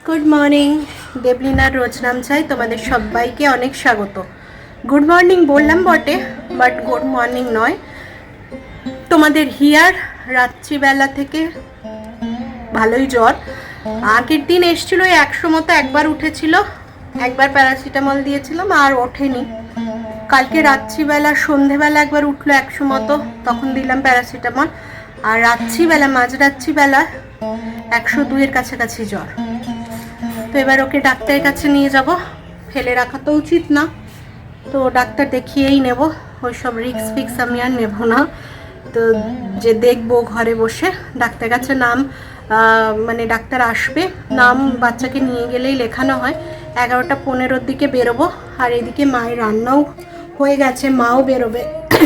Good morning. দেবলিনার রোজ নাম চাই তোমাদের সবাইকে অনেক স্বাগত। গুড মর্নিং বললাম বটে, বাট গুড মর্নিং নয়। তোমাদের হিয়ার রাত্রিবেলা থেকে ভালোই জ্বর। আগের দিন এসেছিল 100 মতো, একবার উঠেছিল, একবার প্যারাসিটামল দিয়েছিলাম আর ওঠেনি। কালকে রাত্রিবেলা সন্ধেবেলা একবার উঠলো 100 মতো, তখন দিলাম প্যারাসিটামল। আর রাত্রিবেলা মাঝরাত্রিবেলা 102-এর কাছাকাছি জ্বর। তো এবার ওকে ডাক্তারের কাছে নিয়ে যাব, ফেলে রাখা তো উচিত না, তো ডাক্তার দেখিয়েই নেব। ওইসব রিক্স ফিক্স আমি আর নেব না। তো যে দেখবো ঘরে বসে, ডাক্তারের কাছে নাম মানে ডাক্তার আসবে, নাম বাচ্চাকে নিয়ে গেলেই লেখানো হয়। 11টা 15-র দিকে বেরোবো। আর এদিকে মায়ের রান্নাও হয়ে গেছে, মাও বেরোবে,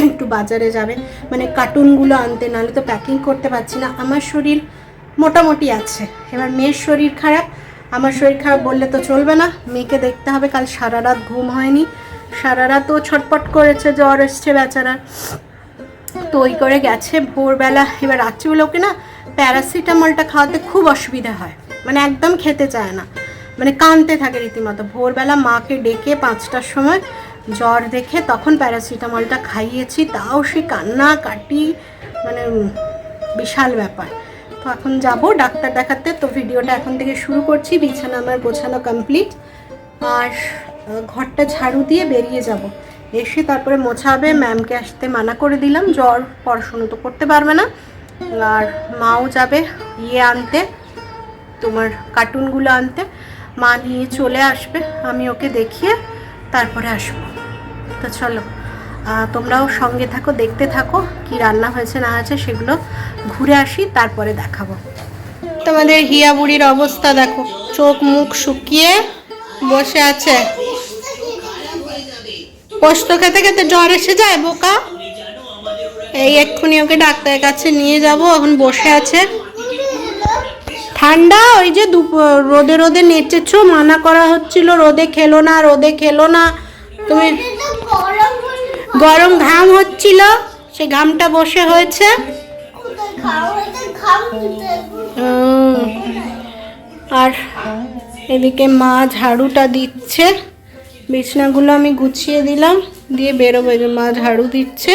একটু বাজারে যাবে, মানে কার্টুনগুলো আনতে, নাহলে তো প্যাকিং করতে পারছি না। আমার শরীর মোটামুটি আছে, এবার মেয়ের শরীর খারাপ। আমার শরীর খারাপ বললে তো চলবে না, মেয়েকে দেখতে হবে। কাল সারা রাত ঘুম হয়নি, সারা রাতও ছটপট করেছে, জ্বর এসছে বেচারা। তো ওই করে গেছে ভোরবেলা। এবার রাত্রিবেলাকে না প্যারাসিটামলটা খাওয়াতে খুব অসুবিধা হয়, মানে একদম খেতে চায় না, মানে কাঁদতে থাকে রীতিমতো। ভোরবেলা মাকে ডেকে 5টার সময় জ্বর দেখে তখন প্যারাসিটামলটা খাইয়েছি, তাও সে কান্না কাটি, মানে বিশাল ব্যাপার। তো এখন যাব ডাক্তার দেখাতে। তো ভিডিওটা এখন থেকে শুরু করছি। বিছানা আমার গোছানো কমপ্লিট, আর ঘরটা ঝাড়ু দিয়ে বেরিয়ে যাব। এসে তারপরে মোছা হবে। ম্যামকে আসতে মানা করে দিলাম, জ্বর, পড়াশুনো তো করতে পারবে না। আর মাও যাবে আনতে, তোমার কার্টুনগুলো আনতে। মা নিয়ে চলে আসবে, আমি ওকে দেখিয়ে তারপরে আসবো। তো চলো তোমরাও সঙ্গে থাকো, দেখতে থাকো কি রান্না হয়েছে না হয়েছে সেগুলো ঘুরে আসি, তারপরে দেখাবো। তোমাদের হিয়া বুড়ির অবস্থা দেখো, চোখ মুখ শুকিয়ে বসে আছে। পোস্ত খেতে খেতে জ্বর এসে যায় বোকা। এই এক্ষুনি ওকে ডাক্তারের কাছে নিয়ে যাব, এখন বসে আছে। ঠান্ডা, ওই যে রোদে রোদে নেচেছো, মানা করা হচ্ছিল রোদে খেলো না, রোদে খেলো না। তুমি গরম ঘাম হচ্ছিল, সে ঘামটা বসে হয়েছে। আর এদিকে মা ঝাড়ুটা দিচ্ছে, বিছনাগুলো আমি গুছিয়ে দিলাম, দিয়ে বেরোবে। যে মা ঝাড়ু দিচ্ছে,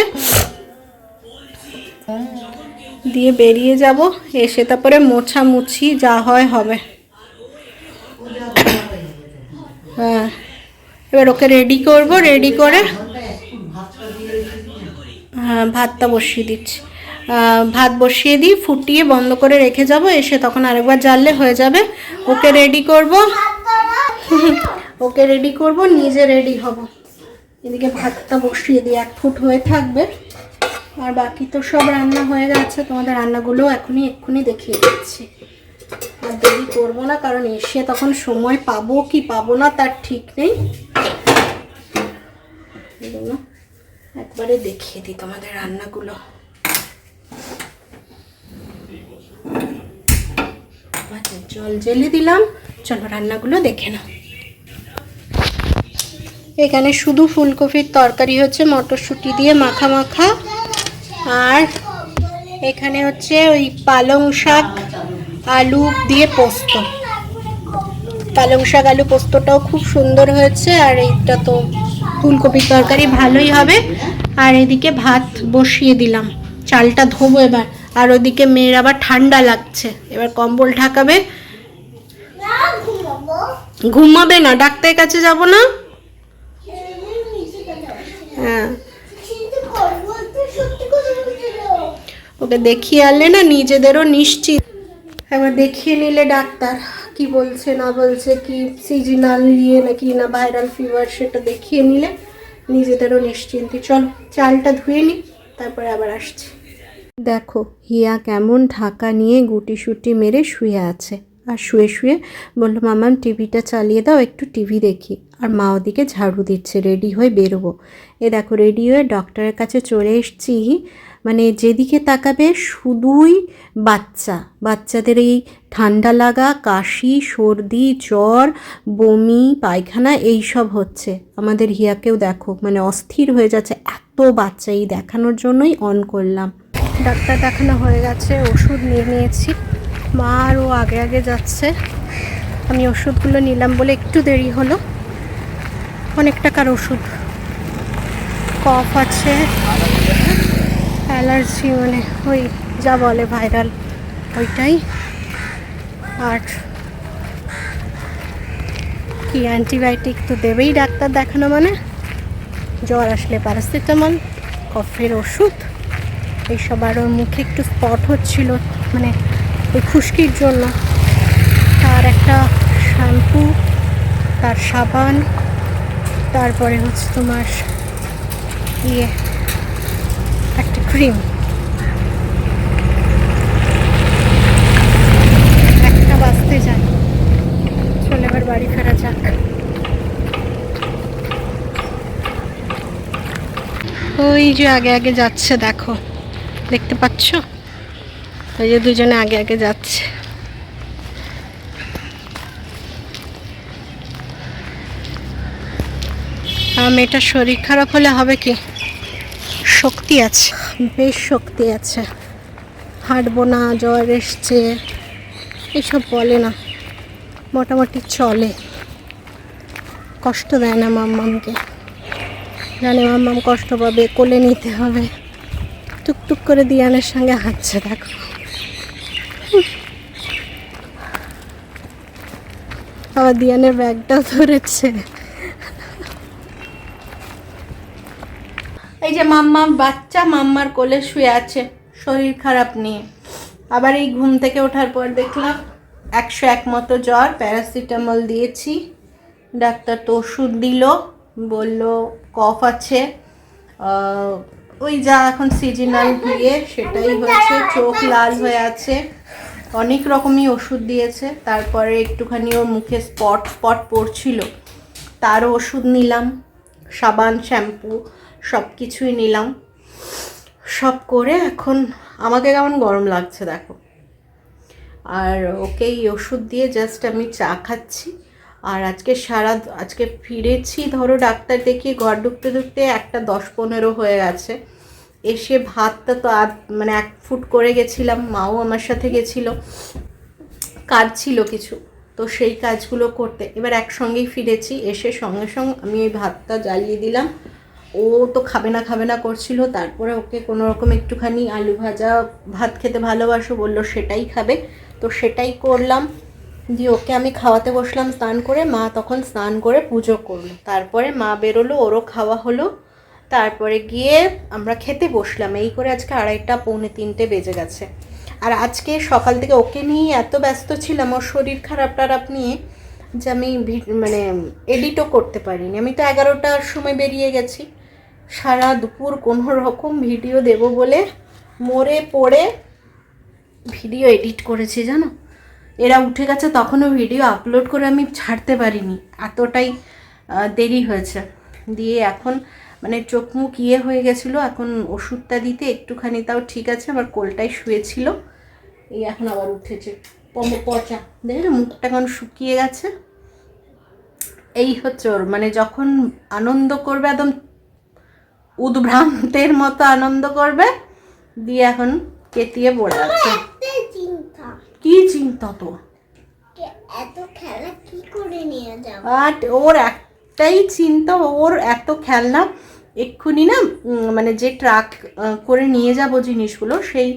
দিয়ে বেরিয়ে যাব। এসে তারপরে মোছামুছি যা হয় হবে। হ্যাঁ, এবার ওকে রেডি করব, রেডি করে হ্যাঁ ভাতটা বসিয়ে দিচ্ছি। ভাত বসিয়ে দিই, ফুটিয়ে বন্ধ করে রেখে যাব। এসে তখন আরেকবার জ্বাললে হয়ে যাবে। ওকে রেডি করব, ওকে রেডি করব, নিজে রেডি হব। এদিকে ভাতটা বসিয়ে দিই, 1 ফুট হয়ে থাকবে। আর বাকি তো সব রান্না হয়ে গেছে, তোমাদের রান্নাগুলো এক্ষুনি দেখিয়ে দিচ্ছি। আর দেরি করবো না, কারণ এসে তখন সময় পাবো কি পাবো না তার ঠিক নেই। একবারে দেখিয়ে দিই তোমাদের রান্নাগুলো। জল জেলে দিলাম, চলো রান্নাগুলো দেখে নাও। এখানে শুধু ফুলকপির তরকারি হচ্ছে, মটরশুঁটি দিয়ে মাখা মাখা। আর এখানে হচ্ছে ওই পালং শাক আলু দিয়ে পোস্ত। পালং শাক আলু পোস্তটাও খুব সুন্দর হয়েছে। আর এইটা তো ফুলকপির তরকারি ভালোই হবে। আর এদিকে ভাত বসিয়ে দিলাম, চালটা ধোবো এবার। আর ওদিকে মেয়ের আবার ঠান্ডা লাগছে, এবার কম্বল ঢাকাবে। ঘুমাবে না, ডাক্তারের কাছে যাব না। হ্যাঁ, ওকে দেখিয়ে আনলে না নিজেদেরও নিশ্চিত। একবার দেখিয়ে নিলে ডাক্তার কি বলছে না বলছে, কি সিজনাল নাকি না ভাইরাল ফিভার, সেটা দেখিয়ে নিলে নিজেদেরও নিশ্চিন্তি। চলো চালটা ধুয়ে নিই, তারপরে আবার আসছি। দেখো হিয়া কেমন ঢাকা নিয়ে গুটি সুটি মেরে শুয়ে আছে। আর শুয়ে শুয়ে বললো মামাম টিভিটা চালিয়ে দাও, একটু টিভি দেখি। আর মা ওদিকে ঝাড়ু দিচ্ছে, রেডি হয়ে বেরোবো। এ দেখো রেডি হয়ে ডক্টরের কাছে চলে এসেছি। মানে যেদিকে তাকাবে শুধুই বাচ্চাদের এই ঠান্ডা লাগা, কাশি, সর্দি, জ্বর, বমি, পায়খানা এই সব হচ্ছে। আমাদের হিয়াকেও দেখো মানে অস্থির হয়ে যাচ্ছে, এত বাচ্চা। এই দেখানোর জন্যই অন করলাম। ডাক্তার দেখানো হয়ে গেছে, ওষুধ নিয়ে নিয়েছি। মা আরও আগে আগে যাচ্ছে। আমি ওষুধগুলো নিলাম বলে একটু দেরি হলো। অনেক টাকার ওষুধ, কফ আছে, অ্যালার্জি মানে ওই যা বলে ভাইরাল ওইটাই, আর কি অ্যান্টিবায়োটিক তো দেবেই ডাক্তার দেখানো মানে। জ্বর আসলে প্যারাসিটামল, কফের ওষুধ এইসব। আর ওর মুখে একটু স্পট হচ্ছিল মানে ওই খুশকির জন্য, তার একটা শ্যাম্পু, তার সাবান, তারপরে হচ্ছে তোমার একটা ক্রিম। একটা বাজতে যায়, চলে এবার বাড়ি ফেরা যাক। ওই যে আগে আগে যাচ্ছে, দেখো, দেখতে পাচ্ছ? ওই যে দুজনে আগে আগে যাচ্ছে। মেয়েটার শরীর খারাপ হলে হবে কি, শক্তি আছে, বেশ শক্তি আছে, হাঁটবো না, জ্বর এসছে এসব বলে না, মোটামুটি চলে, কষ্ট দেয় না মাম্মামকে। জানে মাম্মাম কষ্ট পাবে, কোলে নিতে হবে, টুকটুক করে দিয়ানের সঙ্গে হাঁটছে, দেখো। আবার দিয়ানের ব্যাগটাও ধরেছে। এই যে মাম্মার বাচ্চা মাম্মার কোলে শুয়ে আছে শরীর খারাপ নিয়ে। আবার এই ঘুম থেকে ওঠার পর দেখলাম 101 মতো জ্বর, প্যারাসিটামল দিয়েছি, ডাক্তার তো ওষুধ দিল, বলল কফ আছে, ওই যা এখন সিজনাল দিয়ে সেটাই হয়েছে, চোখ লাল হয়ে আছে, অনেক রকমই ওষুধ দিয়েছে। তারপরে একটুখানি ওর মুখে স্পট পড়ছিল, তারও ওষুধ নিলাম, সাবান, শ্যাম্পু সব কিছুই নিলাম। সব করে এখন আমাকে কেমন গরম লাগছে দেখো। আর ওকে এই ওষুধ দিয়ে জাস্ট আমি চা খাচ্ছি। আর আজকে ফিরেছি ধরো ডাক্তার দেখিয়ে ঘর ঢুকতে ঢুকতে 1:10-15 হয়ে গেছে। এসে ভাতটা তো মানে 1 ফুট করে গেছিলাম, মাও আমার সাথে গেছিলো, কাজ ছিল কিছু, তো সেই কাজগুলো করতে এবার একসঙ্গেই ফিরেছি। এসে সঙ্গে সঙ্গে আমি ওই ভাতটা জ্বালিয়ে দিলাম। ও তো খাবে না করছিল, তারপরে ওকে কোনো রকম একটুখানি আলু ভাজা, ভাত খেতে ভালোবাসো বললো, সেটাই খাবে, তো সেটাই করলাম। দিয়ে ওকে আমি খাওয়াতে বসলাম স্নান করে, মা তখন স্নান করে পুজো করলো, তারপরে মা বেরোলো, ওরও খাওয়া হলো, তারপরে গিয়ে আমরা খেতে বসলাম। এই করে আজকে 2:30-3 বেজে গেছে। আর আজকে সকাল থেকে ওকে নিয়ে এত ব্যস্ত ছিলাম, ওর শরীর খারাপ নিয়ে, যে আমি মানে এডিটও করতে পারিনি। আমি তো 11টার সময় বেরিয়ে গেছি, সারা দুপুর কোনো রকম ভিডিও দেব বলে মরে পড়ে ভিডিও এডিট করেছি, জানো। এরা উঠে গেছে তখনও ভিডিও আপলোড করে আমি ছাড়তে পারিনি, এতটাই দেরি হয়েছে। দিয়ে এখন মানে চোখ মুখ হয়ে গেছিলো, এখন ওষুধটা দিতে একটুখানি তাও ঠিক আছে, আমার কোলটাই শুয়েছিল, এই এখন আবার উঠেছে পচা, দেখে মুখটা এখন শুকিয়ে গেছে। এই হচ্ছে ওর মানে যখন আনন্দ করবে একদম উদ্ভ্রান্তের মতো আনন্দ করবে, দিয়ে এখন কেতিয়ে পড়ে আছে। কি চিন্তা তো, এত খেলা কি করে নিয়ে যাব? আর ওর একটাই চিন্তা, ওর এত খেলনা এক্ষুনি না মানে যে ট্রাক করে নিয়ে যাব জিনিসগুলো, সেই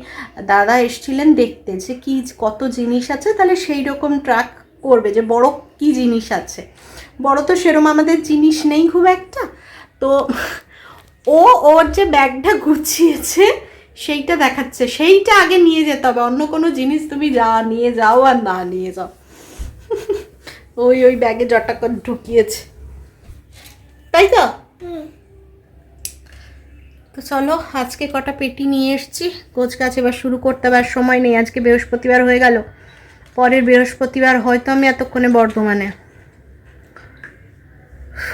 দাদা এসছিলেন দেখতে যে কি কত জিনিস আছে, তাহলে সেই রকম ট্রাক করবে যে বড় কি জিনিস আছে। বড় তো সেরকম আমাদের জিনিস নেই খুব একটা, তো ওর যে ব্যাগটা গুছিয়েছে সেইটা দেখাচ্ছে, সেইটা আগে নিয়ে যেতে হবে, অন্য কোনো জিনিস তুমি নিয়ে যাও আর না নিয়ে যাও। ওই ব্যাগে জটা করে ঢুকিয়েছে, তাই তো। তো চলো, আজকে কটা পেটি নিয়ে এসছি, গোছ গাছ এবার শুরু করতে হবে, আর সময় নেই। আজকে বৃহস্পতিবার হয়ে গেল, পরের বৃহস্পতিবার হয়তো আমি এতক্ষণে বর্ধমানে।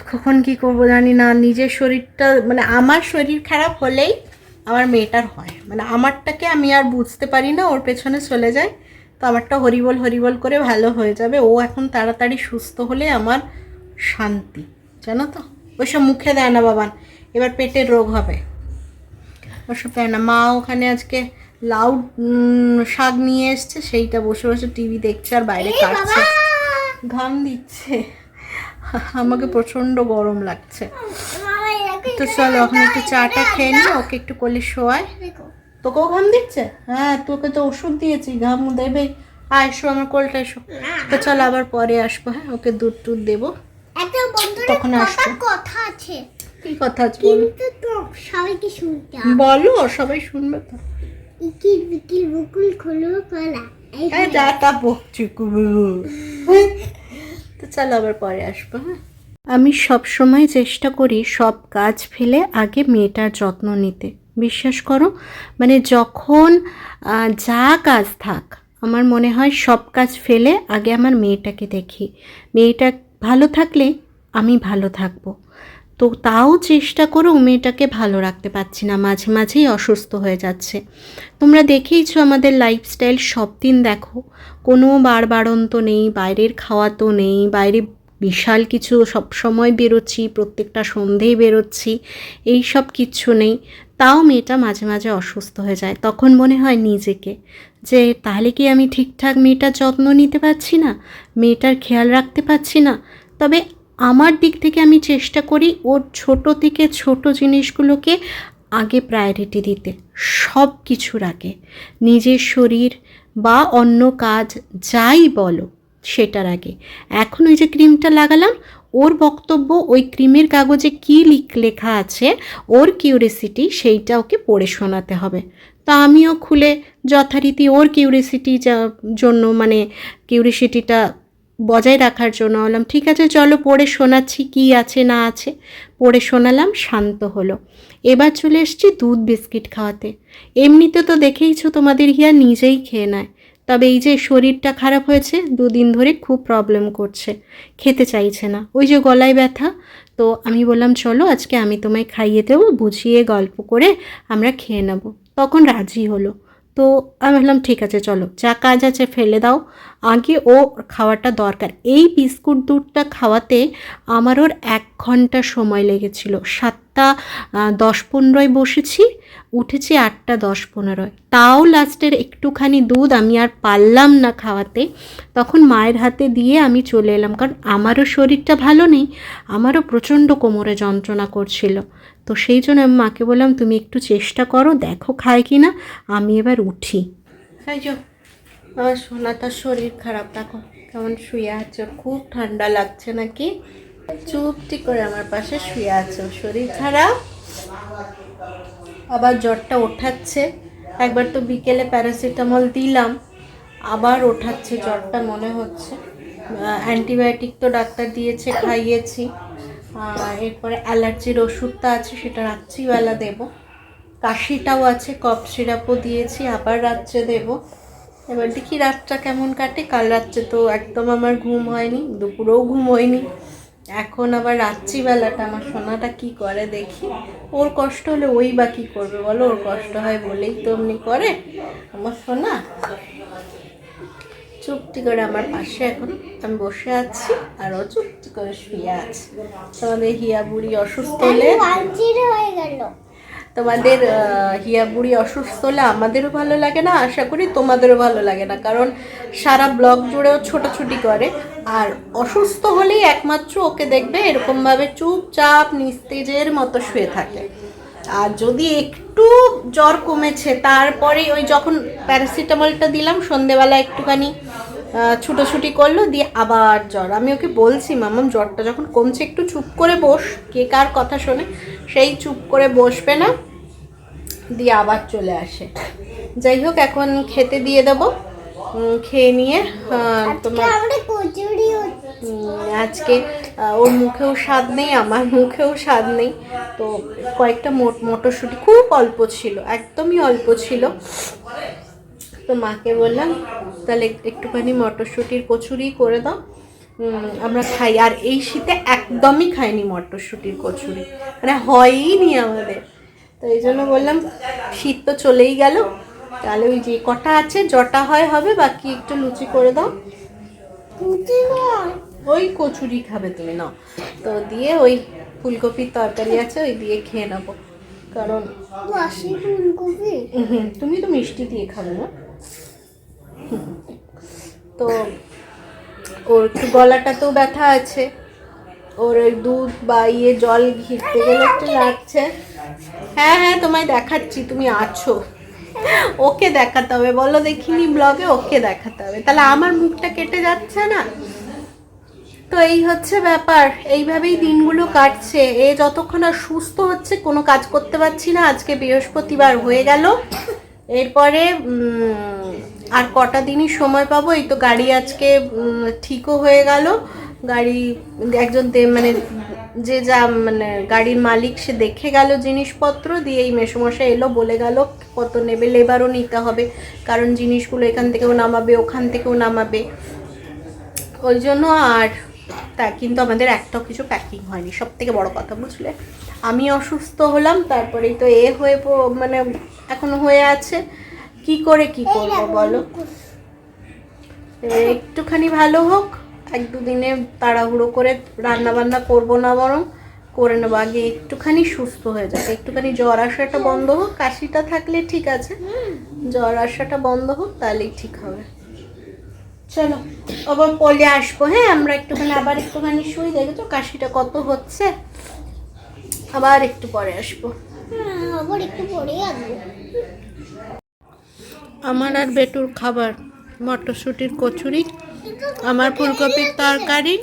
কখন কি করবো জানি না। নিজের শরীরটা মানে আমার শরীর খারাপ হলেই আমার মেয়েটার হয়, মানে আমারটাকে আমি আর বুঝতে পারি না, ওর পেছনে চলে যায়। তো আমারটা হরিবল করে ভালো হয়ে যাবে। ও এখন তাড়াতাড়ি সুস্থ হলে আমার শান্তি, জানো তো। ওইসব মুখে দেয় না বাবান, এবার পেটের রোগ হবে, ওসব দেয় না। মা ওখানে আজকে লাউ শাক নিয়ে এসছে, সেইটা বসে বসে টিভি দেখছে আর বাইরে কাটছে। ঘাম দিচ্ছে, আমাকে প্রচণ্ড গরম লাগছে। তো চলো এখন একটু চাটা খেয়ে নি, ওকে একটু কোলে শোয়াই। তোকেও ঘাম দিচ্ছে? হ্যাঁ, তোকে তো ওষুধ দিয়েছি, ঘাম দেবে। এসো আমার কোলটা এসো। তো চলো আবার পরে আসবো। হ্যাঁ, ওকে দুধ টুধ দেবো, তখন আসবো। কথা আছে, কি কথা আছে বলো? কিন্তু তো সবাইকে শুনতে হবে। বলো, সবাই শুনবে তো। ইকির বিকির বকুল খোলো কলা। হ্যাঁ, যা তা বকছি। তো চলো আবার পরে আসবো। হ্যাঁ, আমি সব সময় চেষ্টা করি সব কাজ ফেলে আগে মেয়েটার যত্ন নিতে। বিশ্বাস করো, মানে যখন যা কাজ থাক, আমার মনে হয় সব কাজ ফেলে আগে আমার মেয়েটাকে দেখি। মেয়েটা ভালো থাকলে আমি ভালো থাকবো। তো তাও চেষ্টা করেও মেয়েটাকে ভালো রাখতে পারছি না, মাঝে মাঝেই অসুস্থ হয়ে যাচ্ছে। তোমরা দেখেইছো আমাদের লাইফস্টাইল, সব দিন দেখো, কোনো বাড়ন্ত নেই, বাইরের খাওয়া তো নেই, বাইরে বিশাল কিছু সব সময় বেরোচ্ছি, প্রত্যেকটা সন্ধেই বেরোচ্ছি, এই সব কিচ্ছু নেই। তাও মেয়েটা মাঝে মাঝে অসুস্থ হয়ে যায়। তখন মনে হয় নিজেকে যে তাহলে কি আমি ঠিকঠাক মেয়েটার যত্ন নিতে পারছি না, মেয়েটার খেয়াল রাখতে পারছি না। তবে আমার দিক থেকে আমি চেষ্টা করি ওর ছোট থেকে ছোট জিনিসগুলোকে আগে প্রায়োরিটি দিতে, সব কিছুর আগে। নিজের শরীর বা অন্য কাজ যাই বলো সেটার আগে। এখন ওই যে ক্রিমটা লাগালাম, ওর বক্তব্য ওই ক্রিমের কাগজে কী লেখা আছে, ওর কিউরিসিটি, সেইটা ওকে পড়ে শোনাতে হবে। তা আমিও খুলে যথারীতি ওর জন্য, মানে কিউরিসিটিটা বজায় রাখার জন্য বললাম ঠিক আছে চলো পড়ে শোনাচ্ছি, কী আছে না আছে। পড়ে শোনালাম, শান্ত হলো। এবার চলে এসেছি দুধ বিস্কিট খাওয়াতে। এমনিতে তো দেখেইছো তোমাদের হিয়া নিজেই খেয়ে নেয়, তবে এই যে শরীরটা খারাপ হয়েছে, দুদিন ধরে খুব প্রবলেম করছে, খেতে চাইছে না, ওই যে গলায় ব্যথা। তো আমি বললাম চলো আজকে আমি তোমায় খাইয়ে দেবো, বুঝিয়ে গল্প করে আমরা খেয়ে নেব। তখন রাজি হলো। তো আমি বললাম ঠিক আছে চলো, যা কাজ আছে ফেলে দাও, আগে ও খাওয়াটা দরকার। এই বিস্কুট দুধটা খাওয়াতে আমার ওর 1 ঘন্টা সময় লেগেছিল। 7:10-15 বসেছি, উঠেছি 8:10-15। তাও লাস্টের একটুখানি দুধ আমি আর পারলাম না খাওয়াতে, তখন মায়ের হাতে দিয়ে আমি চলে এলাম। কারণ আমারও শরীরটা ভালো নেই, আমারও প্রচণ্ড কোমরে যন্ত্রণা করছিল। তো সেই জন্য আমি মাকে বললাম তুমি একটু চেষ্টা করো, দেখো খায় কি না, আমি এবার উঠি। তাই যে আমার সোনাটার শরীর খারাপ, দেখো কেমন শুয়ে আছে, খুব ঠান্ডা লাগছে নাকি, চুপটি করে আমার পাশে শুয়ে আছে। শরীর খারাপ, আবার জ্বরটা ওঠাচ্ছে। একবার তো বিকেলে প্যারাসিটামল দিলাম, আবার ওঠাচ্ছে জ্বরটা মনে হচ্ছে। অ্যান্টিবায়োটিক তো ডাক্তার দিয়েছে, খাইয়েছি। এরপরে অ্যালার্জির ওষুধটা আছে, সেটা রাত্রিবেলা দেব। কাশিটাও আছে, কফ সিরাপও দিয়েছি, আবার রাত্রে দেব। এবার দেখি রাতটা কেমন কাটে। কাল রাত্রে তো একদম আমার ঘুম হয়নি, দুপুরেও ঘুম হয়নি। এখন আবার রাত্রিবেলাটা আমার সোনাটা কি করে দেখি। ওর কষ্ট হলে ওই বা কী করবে বলো, ওর কষ্ট হয় বলেই তো এমনি করে আমার সোনা। চুপটি করে আমার পাশে এখন আমি বসে আছি, আর ও চুপটি করে শুয়ে আছে। তোমাদের হিয়া বুড়ি অসুস্থ হলে, তোমাদের হিয়া বুড়ি অসুস্থ হলে আমাদেরও ভালো লাগে না, আশা করি তোমাদেরও ভালো লাগে না, কারণ সারা ব্লগ জুড়েও ছোটাছুটি করে। আর অসুস্থ হলেই একমাত্র ওকে দেখবে এরকমভাবে চুপচাপ নিস্তেজের মতো শুয়ে থাকে। আর যদি একটু জ্বর কমেছে, তারপরে ওই যখন প্যারাসিটামলটা দিলাম সন্ধেবেলা একটুখানি ছুটোছুটি করলো, দিয়ে আবার জ্বর। আমি ওকে বলছি মামাম জ্বরটা যখন কমছে একটু চুপ করে বস, কে কার কথা শোনে, সেই চুপ করে বসবে না, দিয়ে আবার চলে আসে। যাই হোক এখন খেতে দিয়ে দেবো, খেয়ে নিয়ে তোমার আজকে ওর মুখেও স্বাদ নেই, আমার মুখেও স্বাদ নেই। তো কয়েকটা মটরশুঁটি, খুব অল্প ছিল, একদমই অল্প ছিল। তো মাকে বললাম তাহলে একটুখানি মটরশুঁটির কচুরি করে দাও, আমরা খাই। আর এই শীতে একদমই খাইনি মটরশুঁটির কচুরি, মানে হয়ই আমাদের। তো এই জন্য বললাম শীত তো চলেই গেল, তাহলে ওই যে কটা আছে জটা হবে, বাকি একটু লুচি করে দাও। ওই কচুরি খাবে তুমি, নাও। তো দিয়ে ওই ফুলকপির তরকারি আছে, ওই দিয়ে খেয়ে নেবো, কারণ তুমি তো মিষ্টি দিয়ে খাবে না। তো ওর একটু গলাটাতেও ব্যথা আছে, ওর ওই দুধ বা জল ঘিরতে গেলে একটু লাগছে। হ্যাঁ হ্যাঁ তোমায় দেখাচ্ছি, তুমি আছো, ওকে দেখাতে হবে, বলো দেখিনি ব্লগে, ওকে দেখাতে হবে, তাহলে আমার মুখটা কেটে যাচ্ছে না। তো এই হচ্ছে ব্যাপার, এইভাবেই দিনগুলো কাটছে। এ যতক্ষণ আর সুস্থ হচ্ছে কোনো কাজ করতে পারছি না। আজকে বৃহস্পতিবার হয়ে গেল, এরপরে আর কটা দিনই সময় পাবো। এই তো গাড়ি আজকে ঠিকও হয়ে গেল, গাড়ি একজন মানে যে যা মানে গাড়ির মালিক সে দেখে গেল জিনিসপত্র দিয়ে, এই মেসোমশাই এলো বলে গেল কত নেবে, লেবারও নিতে হবে, কারণ জিনিসগুলো এখান থেকেও নামাবে ওখান থেকেও নামাবে, ওই জন্য। আর তা কিন্তু আমাদের একটাও কিছু প্যাকিং হয়নি, সব থেকে বড় কথা, বুঝলে। আমি অসুস্থ হলাম, তারপরেই তো হয়ে মানে এখনো হয়ে আছে, কি করে কি করবো বলো। একটুখানি ভালো হোক, এক দুদিনে তাড়াহুড়ো করে রান্না বান্না করবো না, বরং করে নেবো, আগে একটুখানি সুস্থ হয়ে যাবে, একটুখানি জ্বর আসাটা বন্ধ হোক, কাশিটা থাকলে ঠিক আছে, জ্বর আসাটা বন্ধ হোক, তাহলেই ঠিক হবে। চলো আবার পরে আসবো, হ্যাঁ আমরা একটুখানি আবার একটুখানি শুই, দেখেছো কাশিটা কত হচ্ছে, আবার একটু পরে আসবো। আবার একটু পরে আসবো। আমার আর বেটুর খাবার মটরশুঁটির কচুরি, আমার ফুলকপির তরকারি,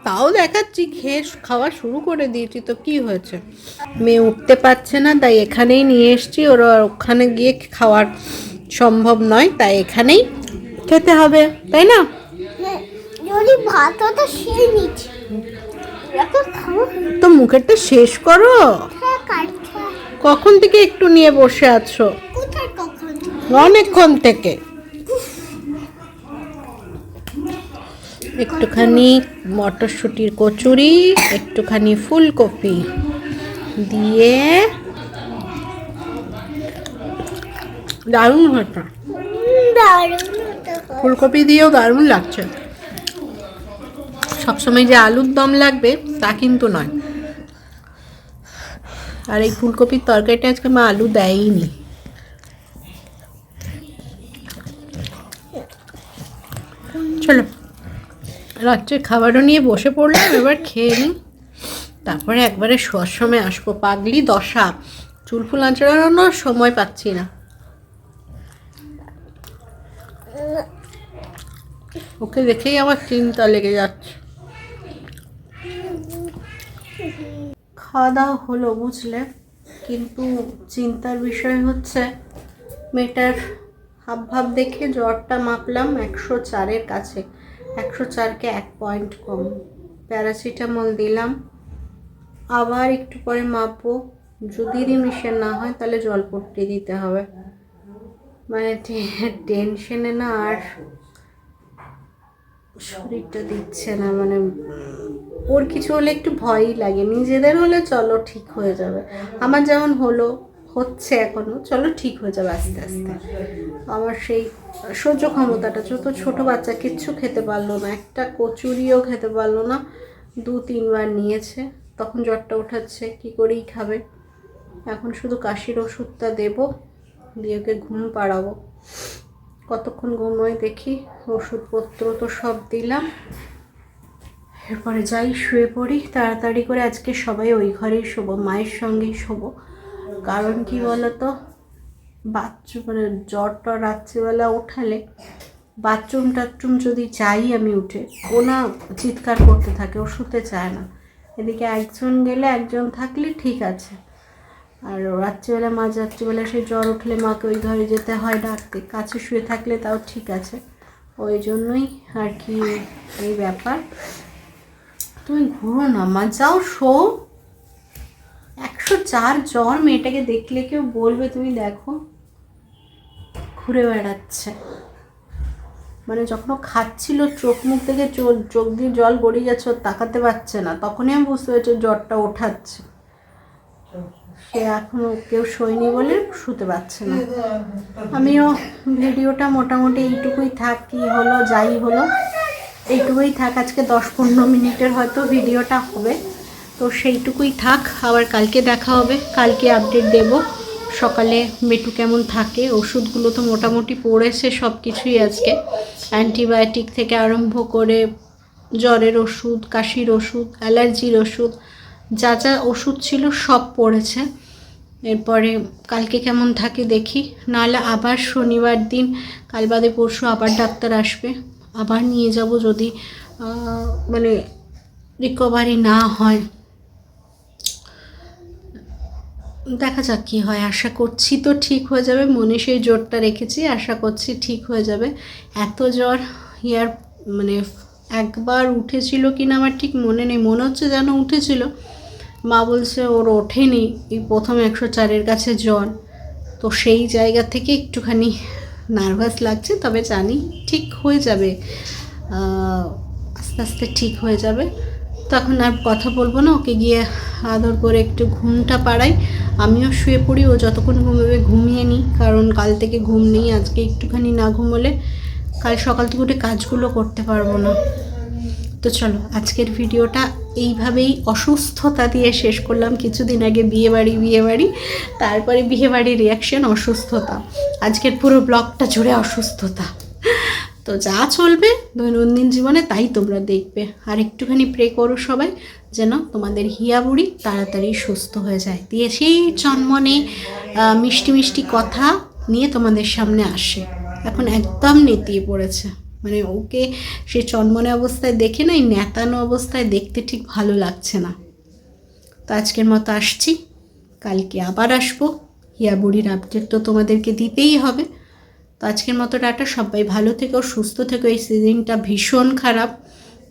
তাও দেখাচ্ছি, খেয়ে খাওয়া শুরু করে দিয়েছি তো কি হয়েছে। মেয়ে উঠতে পারছে না, তাই এখানেই নিয়ে এসছি, ওরা ওখানে গিয়ে খাওয়ার সম্ভব নয়, তাই এখানেই খেতে হবে, তাই না? যদি ভাত হতো সেই নিচ্ছি, তো মুখেরটা শেষ করো, কখন থেকে একটু নিয়ে বসে আছো? অনেকক্ষণ থেকে। একটুখানি মটরশুঁটির কচুরি, একটুখানি ফুলকপি দিয়ে, দারুণ হয়েছে, ফুলকপি দিয়েও দারুণ লাগছে। সবসময় যে আলুর দম লাগবে তা কিন্তু নয়, আর এই ফুলকপির তরকারিটা আজকে মা আলু দেয়নি। চলো রাত্রে খাবারও নিয়ে বসে পড়লাম, এবার খেয়ে নিই, তারপরে একবারে শোয়ার সময় আসবো। পাগলি দশা, চুল ফুল আঁচড়ানোর সময় পাচ্ছি না, ওকে দেখেই আমার চিন্তা লেগে যাচ্ছে। খাওয়া দাওয়া হলো বুঝলে, কিন্তু চিন্তার বিষয় হচ্ছে মেয়েটার হাবভাব দেখে জ্বরটা মাপলাম 104-এর কাছে, 104-কে 1 পয়েন্ট কম, প্যারাসিটামল দিলাম, আবার একটু পরে মাপবো, যদি রিমিশন না হয় তাহলে জলপট্টি দিতে হবে। মানে টেনশনে না আর শরীরটা দিচ্ছে না, মানে ওর কিছু হলে একটু ভয়ই লাগে, নিজেদের হলে চলো ঠিক হয়ে যাবে, আমার যেমন হচ্ছে এখনো, চলো ঠিক হয়ে যাবে আস্তে আস্তে। আমার সেই সহ্য ক্ষমতাটা, ছোট বাচ্চা কিচ্ছু খেতে পারলো না, একটা কচুরিও খেতে পারলো না, 2-3 বার নিয়েছে, তখন জ্বরটা উঠাচ্ছে, কি করেই খাবে। এখন শুধু কাশির ওষুধটা দেবো, দিয়ে ওকে ঘুম পাড়াবো, কতক্ষণ ঘুমোয় দেখি, ওষুধপত্র তো সব দিলাম, এরপরে যাই শুয়ে পড়ি তাড়াতাড়ি করে। আজকে সবাই ওই ঘরেই শোবো, মায়ের সঙ্গেই শোবো, কারণ কি বলতো, বাথরুম মানে জ্বরটা রাত্রিবেলা ওঠালে বাথরুম টাথরুম যদি যাই আমি উঠে, ও না চিৎকার করতে থাকে, ও শুতে চায় না, এদিকে একজন গেলে একজন থাকলে ঠিক আছে, আর রাত্রিবেলা রাত্রিবেলা সেই জ্বর উঠলে মাকে ওই ঘরে যেতে হয় ডাকতে, কাছে শুয়ে থাকলে তাও ঠিক আছে, ওই জন্যই আর কি এই ব্যাপার। তুমি ঘুরো না মা, যাও শো, 104 জ্বর, মেয়েটাকে দেখলে কেউ বলবে তুমি দেখো ঘুরে বেড়াচ্ছে, মানে যখন ও খাচ্ছিল চোখ মুখ থেকে চোখ দিয়ে জল গড়িয়ে যাচ্ছে, তাকাতে পারছে না, তখনই আমি বুঝতে পারছি জ্বরটা ওঠাচ্ছে, সে এখনও কেউ শোয়নি বলে শুতে পারছে না। আমিও ভিডিওটা মোটামুটি এইটুকুই থাক, কি হলো যাই হলো এইটুকুই থাক, আজকে 10-15 মিনিটের হয়তো ভিডিওটা হবে, তো সেইটুকুই থাক, আবার কালকে দেখা হবে, কালকে আপডেট দেব সকালে মেটু কেমন থাকে। ওষুধগুলো তো মোটামুটি পড়েছে সব কিছুই আজকে, অ্যান্টিবায়োটিক থেকে আরম্ভ করে জ্বরের ওষুধ, কাশির ওষুধ, অ্যালার্জির ওষুধ, যা যা ওষুধ ছিল সব পড়েছে। এরপরে কালকে কেমন থাকে দেখি, নাহলে আবার শনিবার দিন, কাল বাদে পরশু আবার ডাক্তার আসবে, আবার নিয়ে যাব যদি মানে রিকভারি না হয়। দেখা যাক কী হয়, আশা করছি তো ঠিক হয়ে যাবে, মনে সেই জোরটা রেখেছি, আশা করছি ঠিক হয়ে যাবে। এত জ্বর ইয়ার মানে একবার উঠেছিল কি না আমার ঠিক মনে নেই, মনে হচ্ছে যেন উঠেছিল। মা বলছে ওর ওঠেনি, এই প্রথম 104-এর কাছে জ্বর, তো সেই জায়গা থেকে একটুখানি নার্ভাস লাগছে, তবে জানি ঠিক হয়ে যাবে, আস্তে আস্তে ঠিক হয়ে যাবে। তখন আর কথা বলবো না, ওকে গিয়ে আদর করে একটু ঘুমটা পাড়াই, আমিও শুয়ে পড়ি, ও যতক্ষণ ঘুমাবে ঘুমিয়ে নিই, কারণ কাল থেকে ঘুম নেই। আজকে একটুখানি না ঘুমোলে কাল সকাল থেকে উঠে কাজগুলো করতে পারবো না। তো চলো আজকের ভিডিওটা এইভাবেই অসুস্থতা দিয়ে শেষ করলাম। কিছুদিন আগে বিয়েবাড়ি, তারপরে বিয়েবাড়ির রিয়াকশন, অসুস্থতা, আজকের পুরো ব্লগটা জুড়ে অসুস্থতা। তো যা চলবে দৈনন্দিন জীবনে তাই তোমরা দেখবে, আর একটুখানি প্রে করো সবাই যেন তোমাদের হিয়া বুড়ি তাড়াতাড়ি সুস্থ হয়ে যায়, দিয়ে সেই চনমনে মিষ্টি মিষ্টি কথা নিয়ে তোমাদের সামনে আসে। এখন একদম নেতিয়ে পড়েছে, মানে ওকে সে চনমনে অবস্থায় দেখে না, এই নেতানো অবস্থায় দেখতে ঠিক ভালো লাগছে না। তো আজকের মতো আসছি, কালকে আবার আসবো, হিয়া বুড়ির আপডেট তো তোমাদেরকে দিতেই হবে। তো আজকের মতো টাটা, সবাই ভালো থেকো, সুস্থ থেকো। এই সিজনটা ভীষণ খারাপ,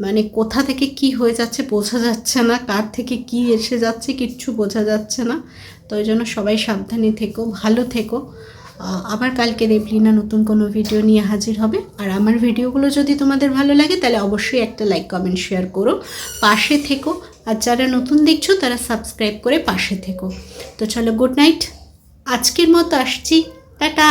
মানে কোথা থেকে কি হয়ে যাচ্ছে বোঝা যাচ্ছে না, কার থেকে কি এসে যাচ্ছে কিচ্ছু বোঝা যাচ্ছে না। তো ওই জন্য সবাই সাবধানে থেকো, ভালো থেকো। আবার কালকে দেবলিনা নতুন কোনো ভিডিও নিয়ে হাজির হবে। আর আমার ভিডিওগুলো যদি তোমাদের ভালো লাগে তাহলে অবশ্যই একটা লাইক কমেন্ট শেয়ার করো, পাশে থেকো। আর যারা নতুন দেখছো তারা সাবস্ক্রাইব করে পাশে থেকো। তো চলো গুড নাইট, আজকের মতো আসছি, টাটা।